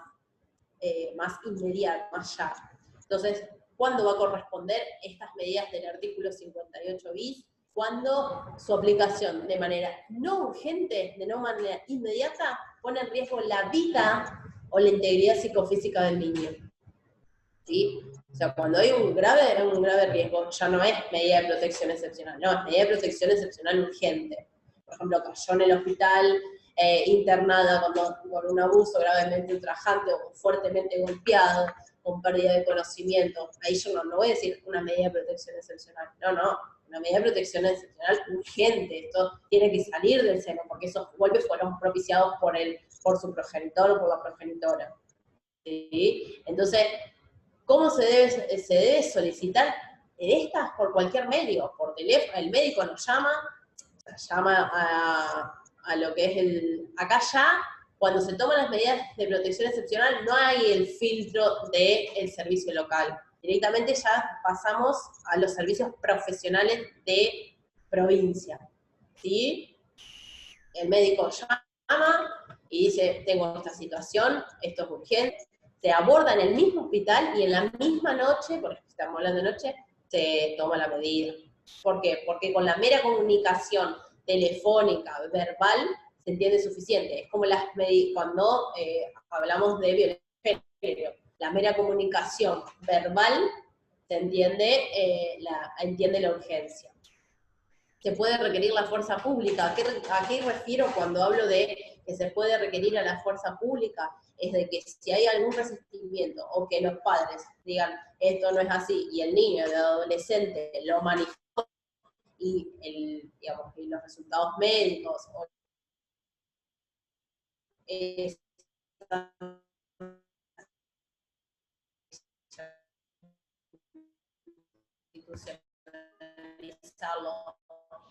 inmediato, más ya. Entonces, ¿cuándo va a corresponder estas medidas del artículo 58 bis? Cuando su aplicación de manera no urgente, de no manera inmediata, pone en riesgo la vida o la integridad psicofísica del niño. ¿Sí? O sea, cuando hay un grave riesgo, ya no es medida de protección excepcional, no, es medida de protección excepcional urgente. por ejemplo, cayó en el hospital internada con un abuso gravemente ultrajante o fuertemente golpeado, con pérdida de conocimiento. Ahí yo no voy a decir una medida de protección excepcional, no, una medida de protección excepcional urgente. Esto tiene que salir del seno, porque esos golpes fueron propiciados por su progenitor o por la progenitora. ¿Sí? Entonces, ¿cómo se debe solicitar estas? Por cualquier medio, por teléfono, el médico nos llama a lo que es acá ya, cuando se toman las medidas de protección excepcional, no hay el filtro del servicio local. Directamente ya pasamos a los servicios profesionales de provincia, ¿sí? El médico llama y dice, tengo esta situación, esto es urgente, se aborda en el mismo hospital y en la misma noche, porque estamos hablando de noche, se toma la medida. ¿Por qué? Porque con la mera comunicación telefónica, verbal, se entiende suficiente. Es como cuando hablamos de violencia de género. La mera comunicación verbal se entiende, entiende la urgencia. Se puede requerir la fuerza pública. ¿A qué refiero cuando hablo de que se puede requerir a la fuerza pública? Es de que si hay algún resentimiento o que los padres digan esto no es así y el niño, el adolescente lo manifiesta y los resultados médicos o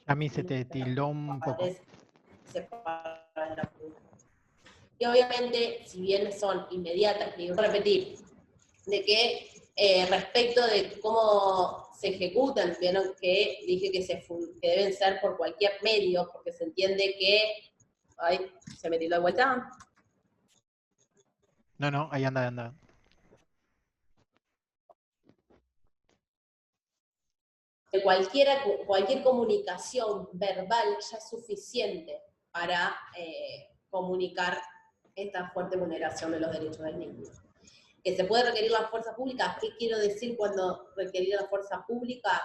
A mí se te tildó un poco. Y obviamente, si bien son inmediatas, y voy a repetir, de que respecto de cómo se ejecutan, vieron que dije que deben ser por cualquier medio, porque se entiende que... Ay, ¿se me tildó de vuelta? No, ahí anda. Cualquier comunicación verbal ya es suficiente para comunicar esta fuerte vulneración de los derechos del niño. Que se puede requerir la fuerza pública. ¿Qué quiero decir cuando requerir la fuerza pública?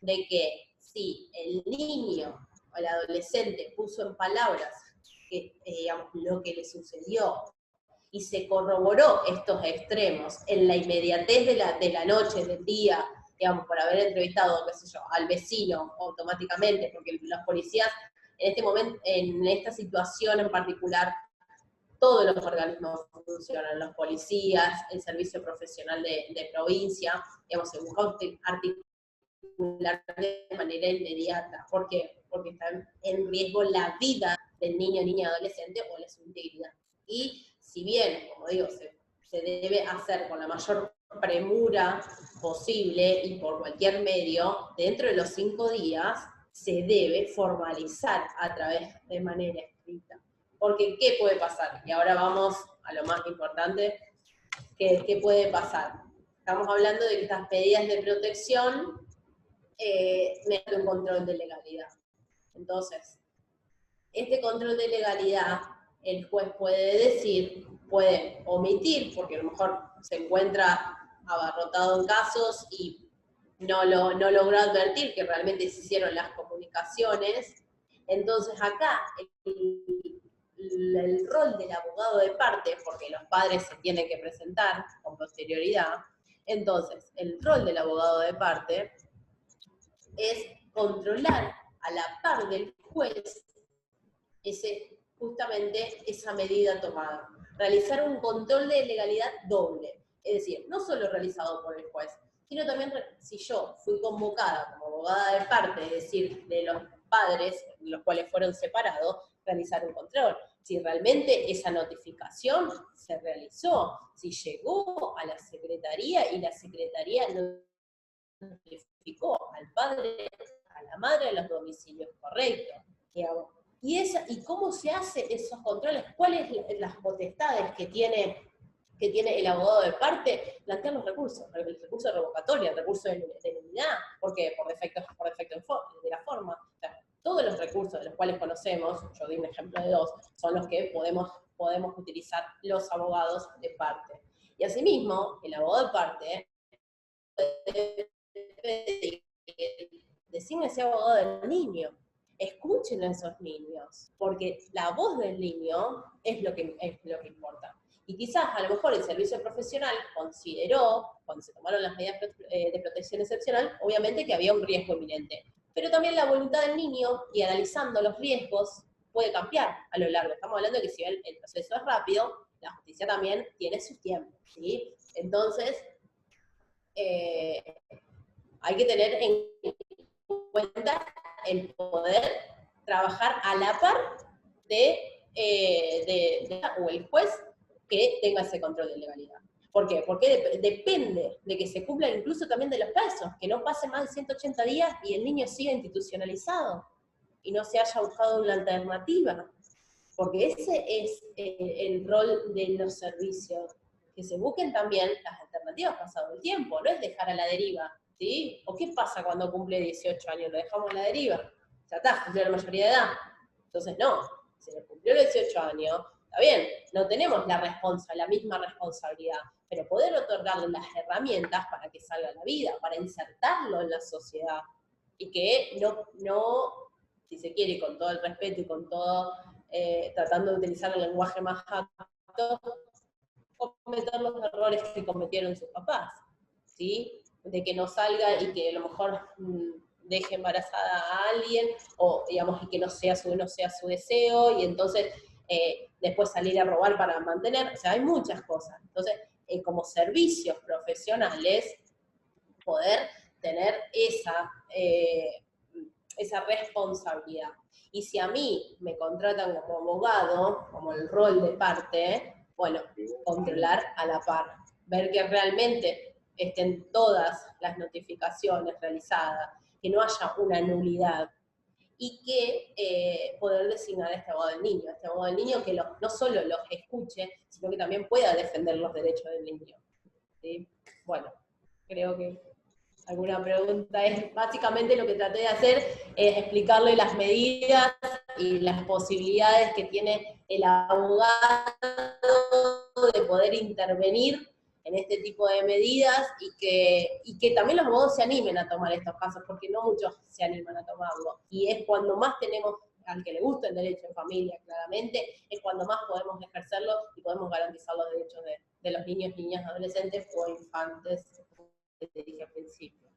De que si el niño o el adolescente puso en palabras lo que le sucedió y se corroboró estos extremos en la inmediatez de la noche, del día, digamos, por haber entrevistado, qué sé yo, al vecino automáticamente, porque los policías en este momento, en esta situación en particular, todos los organismos funcionan, los policías, el servicio profesional de provincia, digamos, se busca articular de manera inmediata. ¿Por qué? Porque está en riesgo la vida del niño, niña, adolescente o su integridad. Y si bien, como digo, se debe hacer con la mayor premura posible y por cualquier medio, dentro de los 5 días se debe formalizar a través de manera escrita. Porque, ¿qué puede pasar? Y ahora vamos a lo más importante, ¿qué puede pasar? Estamos hablando de que estas medidas de protección mediante un control de legalidad. Entonces, este control de legalidad, el juez puede omitir, porque a lo mejor se encuentra abarrotado en casos y no logró advertir que realmente se hicieron las comunicaciones. Entonces acá el rol del abogado de parte, porque los padres se tienen que presentar con posterioridad, entonces el rol del abogado de parte es controlar a la par del juez justamente esa medida tomada. Realizar un control de legalidad doble, es decir, no solo realizado por el juez, sino también si yo fui convocada como abogada de parte, es decir, de los padres, los cuales fueron separados, realizar un control. Si realmente esa notificación se realizó, si llegó a la secretaría y la secretaría notificó al padre, a la madre de los domicilios correctos. ¿Y cómo se hacen esos controles? ¿Cuáles son las potestades que tiene el abogado de parte? Plantear los recursos, el recurso de revocatoria, el recurso de nulidad, porque por defecto de la forma. O sea, todos los recursos de los cuales conocemos, yo di un ejemplo de 2, son los que podemos utilizar los abogados de parte. Y asimismo, el abogado de parte puede designe ese abogado del niño. escuchen a esos niños, porque la voz del niño es lo que importa. Y quizás a lo mejor el servicio profesional consideró, cuando se tomaron las medidas de protección excepcional, obviamente que había un riesgo inminente. Pero también la voluntad del niño, y analizando los riesgos, puede cambiar a lo largo. Estamos hablando de que si el proceso es rápido, la justicia también tiene su tiempo, ¿sí? Entonces, hay que tener en cuenta el poder trabajar a la par o el juez que tenga ese control de legalidad. ¿Por qué? Porque depende de que se cumplan incluso también de los plazos, que no pase más de 180 días y el niño siga institucionalizado y no se haya buscado una alternativa. Porque ese es el rol de los servicios, que se busquen también las alternativas pasado el tiempo, no es dejar a la deriva, ¿sí? ¿O qué pasa cuando cumple 18 años? ¿Lo dejamos a la deriva? Ya está, cumplió la mayoría de edad. Entonces no, se le cumplió los 18 años, está bien, no tenemos la misma responsabilidad, pero poder otorgarle las herramientas para que salga a la vida, para insertarlo en la sociedad, y que no, si se quiere, con todo el respeto y con todo, tratando de utilizar el lenguaje más apto, cometer los errores que cometieron sus papás, ¿sí? De que no salga y que a lo mejor deje embarazada a alguien, o digamos, y que no sea su deseo, y entonces después salir a robar para mantener, o sea, hay muchas cosas. Entonces, como servicios profesionales, poder tener esa responsabilidad. Y si a mí me contratan como abogado, como el rol de parte, bueno, controlar a la par, ver que realmente estén todas las notificaciones realizadas, que no haya una nulidad, y que poder designar a este abogado del niño que no solo los escuche, sino que también pueda defender los derechos del niño. ¿Sí? Bueno, creo que alguna pregunta es, básicamente lo que traté de hacer es explicarle las medidas y las posibilidades que tiene el abogado de poder intervenir en este tipo de medidas, y que también los abogados se animen a tomar estos casos, porque no muchos se animan a tomarlo. Y es cuando más tenemos, al que le gusta el derecho en familia, claramente, es cuando más podemos ejercerlo y podemos garantizar los derechos de los niños, niñas, adolescentes o infantes, que te dije al principio.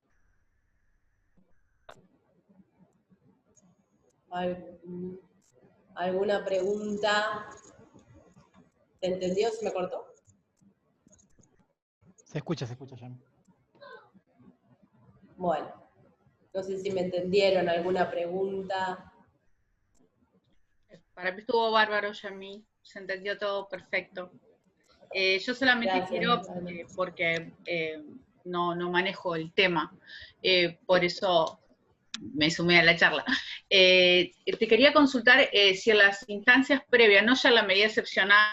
¿Alguna pregunta? ¿Se entendió? ¿Se me cortó? Se escucha, Yami. Bueno, no sé si me entendieron. ¿Alguna pregunta? Para mí estuvo bárbaro, Yami. Se entendió todo perfecto. Yo solamente quiero, porque no manejo el tema, por eso me sumé a la charla. Te quería consultar si en las instancias previas, no ya en la medida excepcional,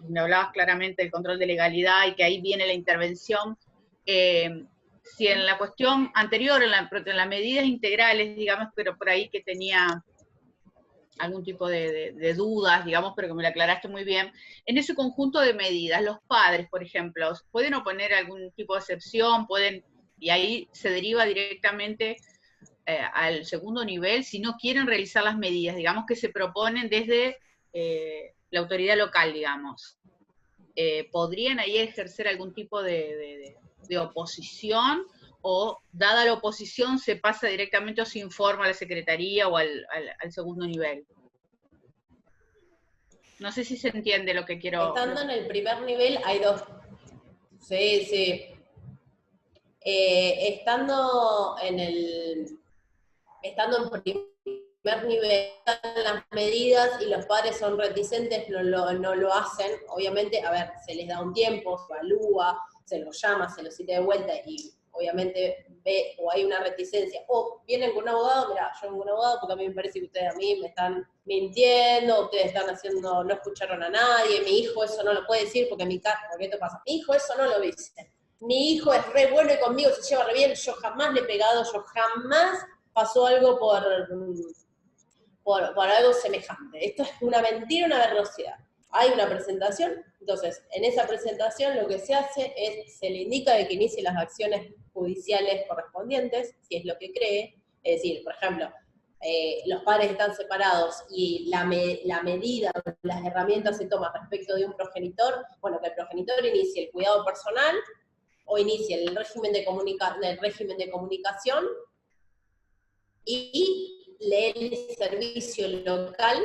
me hablabas claramente del control de legalidad y que ahí viene la intervención, si en la cuestión anterior, en las medidas integrales, digamos, pero por ahí que tenía algún tipo de dudas, digamos, pero que me lo aclaraste muy bien, en ese conjunto de medidas, los padres, por ejemplo, ¿pueden oponer algún tipo de excepción? Y ahí se deriva directamente al segundo nivel, si no quieren realizar las medidas, digamos, que se proponen desde la autoridad local, digamos. ¿Podrían ahí ejercer algún tipo de oposición? ¿O, dada la oposición, se pasa directamente o se informa a la Secretaría o al segundo nivel? No sé si se entiende lo que quiero... Estando en el primer nivel hay dos. Sí, sí. Estando en primer nivel, las medidas y los padres son reticentes, no lo hacen. Obviamente, a ver, se les da un tiempo, se evalúa, se los llama, se los cita de vuelta y obviamente ve o hay una reticencia. O vienen con un abogado, mira, yo vengo con un abogado porque a mí me parece que ustedes a mí me están mintiendo, ustedes están haciendo, no escucharon a nadie, mi hijo eso no lo puede decir porque porque esto pasa, mi hijo eso no lo dice. Mi hijo es re bueno y conmigo se lleva re bien, yo jamás le he pegado, yo jamás pasó algo por algo semejante. Esto es una mentira, una verdosidad. Hay una presentación, entonces, en esa presentación lo que se hace es, se le indica de que inicie las acciones judiciales correspondientes, si es lo que cree, es decir, por ejemplo, los padres están separados y la medida, las herramientas se toman respecto de un progenitor, bueno, que el progenitor inicie el cuidado personal o inicie el régimen de comunicación y el servicio local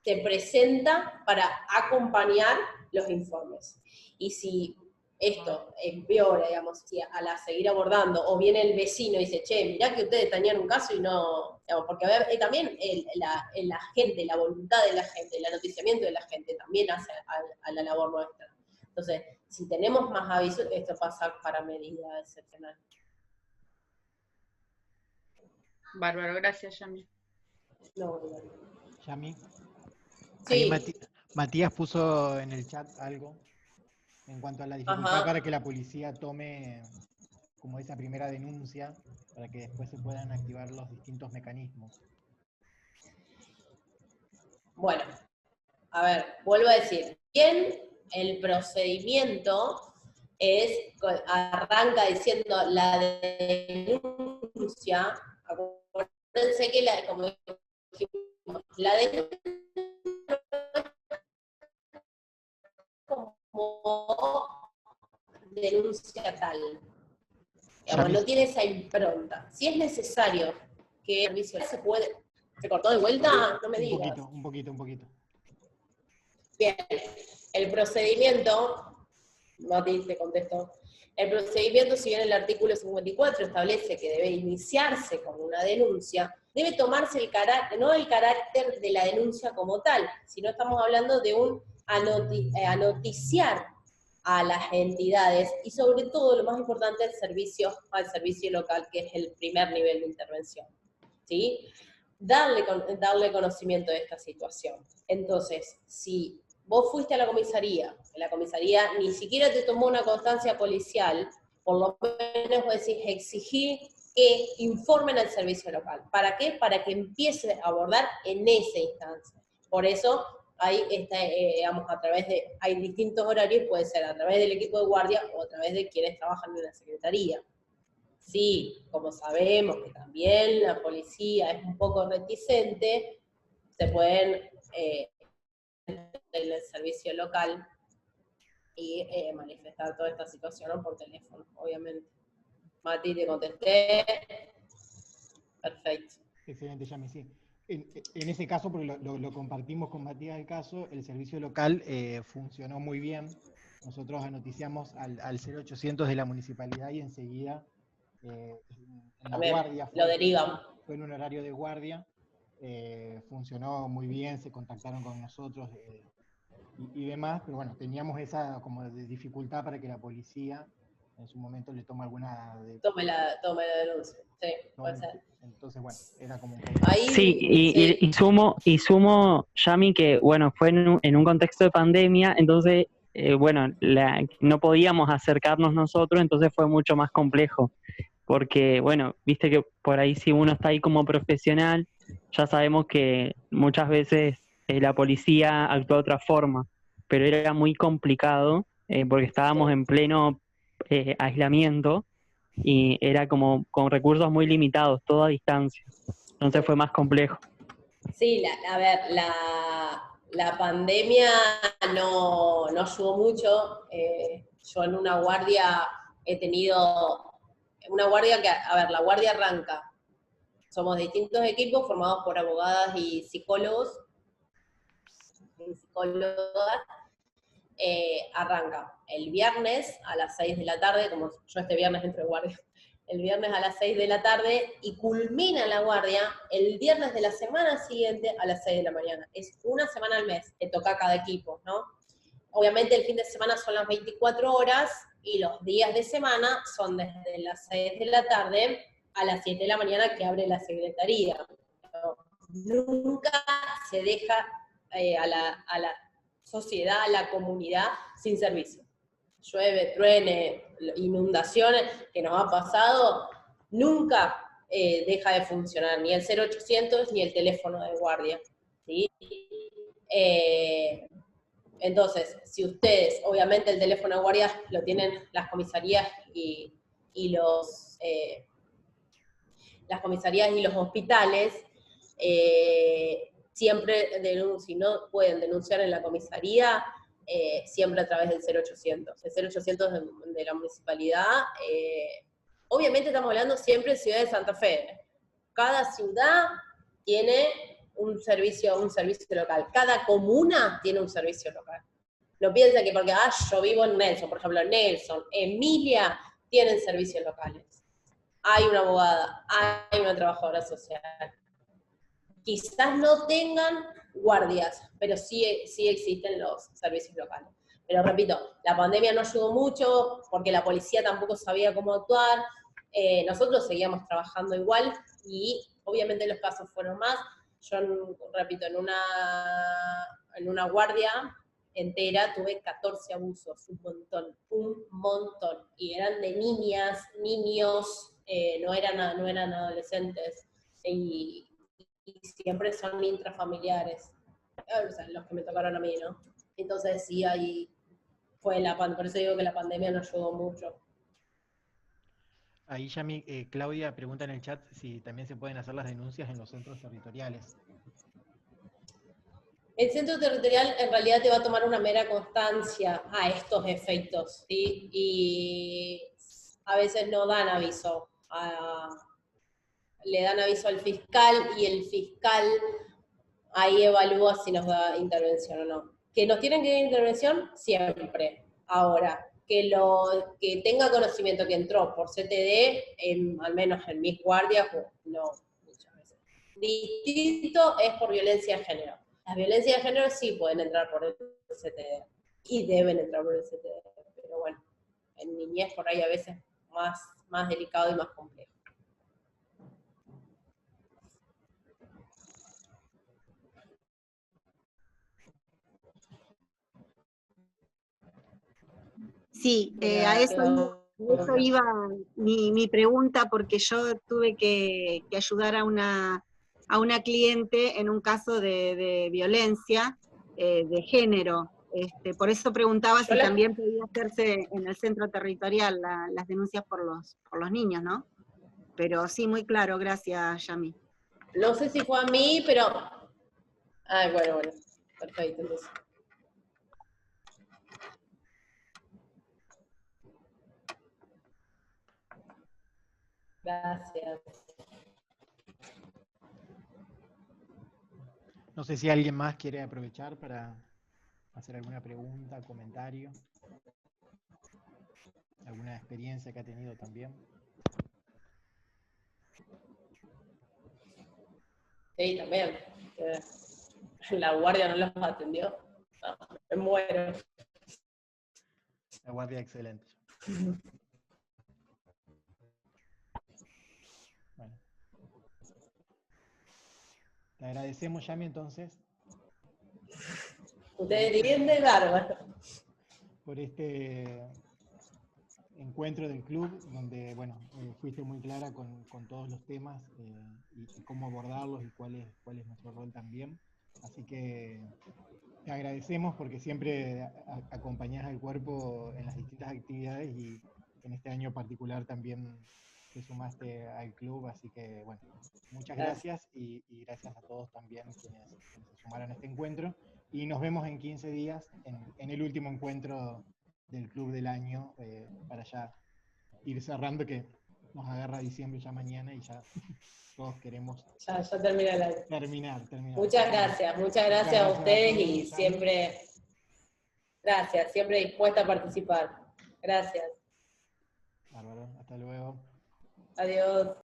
se presenta para acompañar los informes. Y si esto empeora, digamos, si a la seguir abordando, o viene el vecino y dice, che, mirá que ustedes tenían un caso y no, digamos, porque también la gente, la voluntad de la gente, el noticiamiento de la gente también hace a la labor nuestra. Entonces, si tenemos más avisos, esto pasa para medida excepcional. Bárbaro, gracias, Yami. No, Yami. sí. Ahí Matías puso en el chat algo en cuanto a la dificultad para que la policía tome como esa primera denuncia, para que después se puedan activar los distintos mecanismos. Bueno, a ver, vuelvo a decir, bien, el procedimiento arranca diciendo la denuncia, acuérdense que como dijimos, la denuncia como denuncia tal. Digamos, no tiene esa impronta. Si es necesario que el servicio se puede... ¿Se cortó de vuelta? No me digas. Un poquito. Bien, el procedimiento, Mati te contesto, el procedimiento, si bien el artículo 54 establece que debe iniciarse con una denuncia, debe tomarse no el carácter de la denuncia como tal, sino estamos hablando de noticiar a las entidades y sobre todo, lo más importante, al servicio local, que es el primer nivel de intervención, ¿sí? Darle conocimiento de esta situación. Entonces, si vos fuiste a la comisaría ni siquiera te tomó una constancia policial, por lo menos vos decís, exigir que informen al servicio local. ¿Para qué? Para que empiece a abordar en esa instancia. Por eso, ahí está, digamos, hay distintos horarios, puede ser a través del equipo de guardia o a través de quienes trabajan en la secretaría. Sí, como sabemos que también la policía es un poco reticente, se pueden el servicio local y manifestar toda esta situación por teléfono, obviamente. Mati, te contesté. Perfecto. Excelente, Yami, sí. En ese caso, porque lo compartimos con Matías el caso, el servicio local funcionó muy bien. Nosotros anoticiamos al 0800 de la municipalidad y enseguida en la guardia lo derivan. Fue en un horario de guardia, funcionó muy bien, se contactaron con nosotros y demás, pero bueno, teníamos esa como de dificultad para que la policía en su momento le tome alguna... Tome la denuncia, sí, puede ser. Entonces, bueno, era como un... Ahí, sí, y sumo, Yami, que bueno, fue en un contexto de pandemia, entonces, bueno, no podíamos acercarnos nosotros, entonces fue mucho más complejo, porque, bueno, viste que por ahí si uno está ahí como profesional, ya sabemos que muchas veces la policía actúa de otra forma, pero era muy complicado, porque estábamos en pleno aislamiento, y era como con recursos muy limitados, todo a distancia. Entonces fue más complejo. Sí, la pandemia no ayudó mucho. Yo en una guardia he tenido una guardia que, a ver, la guardia arranca. Somos distintos equipos formados por abogadas y psicólogos. Y psicólogas. Arranca el viernes a las 6 de la tarde, como yo este viernes entro de guardia, el viernes a las 6 de la tarde y culmina la guardia el viernes de la semana siguiente a las 6 de la mañana. Es una semana al mes que toca cada equipo, ¿no? Obviamente el fin de semana son las 24 horas y los días de semana son desde las 6 de la tarde a las 7 de la mañana que abre la secretaría. ¿No? Nunca se deja a la sociedad, a la comunidad sin servicio. Llueve, truene, inundaciones que nos ha pasado, nunca deja de funcionar ni el 0800 ni el teléfono de guardia, ¿sí? Entonces, si ustedes, obviamente el teléfono de guardia lo tienen las comisarías y las comisarías y los hospitales, siempre, si no pueden denunciar en la comisaría, siempre a través del 0800. El 0800 de la municipalidad, obviamente estamos hablando siempre de Ciudad de Santa Fe. Cada ciudad tiene un servicio local. Cada comuna tiene un servicio local. No piensen que porque yo vivo en Nelson, por ejemplo, Nelson, Emilia, tienen servicios locales. Hay una abogada, hay una trabajadora social. Quizás no tengan guardias, pero sí existen los servicios locales. Pero repito, la pandemia no ayudó mucho porque la policía tampoco sabía cómo actuar. Nosotros seguíamos trabajando igual y obviamente los casos fueron más. Yo, repito, en una guardia entera tuve 14 abusos, un montón. Y eran de niñas, niños, no eran adolescentes. Y siempre son intrafamiliares, o sea, los que me tocaron a mí, ¿no? Entonces sí, ahí fue por eso digo que la pandemia nos ayudó mucho. Ahí ya Claudia pregunta en el chat si también se pueden hacer las denuncias en los centros territoriales. El centro territorial en realidad te va a tomar una mera constancia a estos efectos, ¿sí? Y a veces no dan aviso, le dan aviso al fiscal y el fiscal ahí evalúa si nos da intervención o no. ¿Que nos tienen que dar intervención? Siempre. Ahora, que tenga conocimiento que entró por CTD, al menos en mis guardias, no, muchas veces. Distinto es por violencia de género. Las violencias de género sí pueden entrar por el CTD, y deben entrar por el CTD, pero bueno, en niñez por ahí a veces más delicado y más complejo. Sí, a eso iba mi pregunta, porque yo tuve que ayudar a una cliente en un caso de violencia de género. Por eso preguntaba si también podía hacerse en el centro territorial las denuncias por los niños, ¿no? Pero sí, muy claro, gracias, Yami. No sé si fue a mí, pero... bueno, perfecto, entonces. Gracias. No sé si alguien más quiere aprovechar para hacer alguna pregunta, comentario, alguna experiencia que ha tenido también. Sí, también. La guardia no los atendió. No, me muero. La guardia excelente. Bueno. Te agradecemos, Yami, entonces. Ustedes viven de bárbaro. Por este encuentro del club, donde, bueno, fuiste muy clara con todos los temas y cómo abordarlos y cuál es nuestro rol también. Así que te agradecemos porque siempre acompañás al cuerpo en las distintas actividades y en este año particular también te sumaste al club, así que bueno, muchas gracias y gracias a todos también quienes se sumaron a este encuentro y nos vemos en 15 días en el último encuentro del club del año para ya ir cerrando, que nos agarra diciembre ya mañana y ya todos queremos ya termina el año. Terminar. Muchas gracias a ustedes y siempre, gracias, siempre dispuesta a participar. Gracias. Bárbaro, hasta luego. Adiós.